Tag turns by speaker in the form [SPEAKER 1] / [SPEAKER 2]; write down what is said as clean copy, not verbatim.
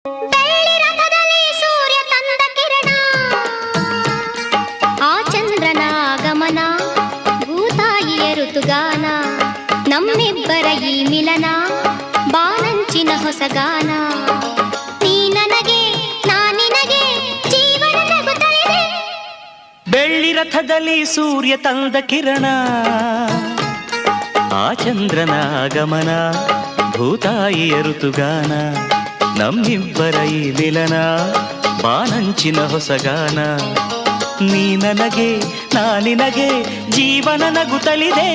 [SPEAKER 1] ಬೆಳ್ಳಿ ರಥದಲ್ಲಿ ಸೂರ್ಯ ತಂದ ಕಿರಣ, ಆ ಚಂದ್ರನ ಆಗಮನ, ಭೂತಾಯಿಯ ಋತುಗಾನ, ನಮ್ಮಿಬ್ಬರ ಈ ಮಿಲನ, ಬಾನಂಚಿನ ಹೊಸಗಾನ. ನೀ ನನಗೆ ನಾ ನಿನಗೆ ಜೀವನ ನಗುತ್ತಲಿದೆ.
[SPEAKER 2] ಬೆಳ್ಳಿ ರಥದಲ್ಲಿ ಸೂರ್ಯ ತಂದ ಕಿರಣ, ಆ ಚಂದ್ರನ ಆಗಮನ, ಭೂತಾಯಿಯ ಋತುಗಾನ, ನಮ್ಮಿಬ್ಬರ ಈ ಮಿಲನ, ಬಾನಂಚಿನ ಹೊಸಗಾನ. ನೀ ನನಗೆ ನಾ ನಿನಗೆ ಜೀವನ ನಗುತ್ತಲಿದೆ.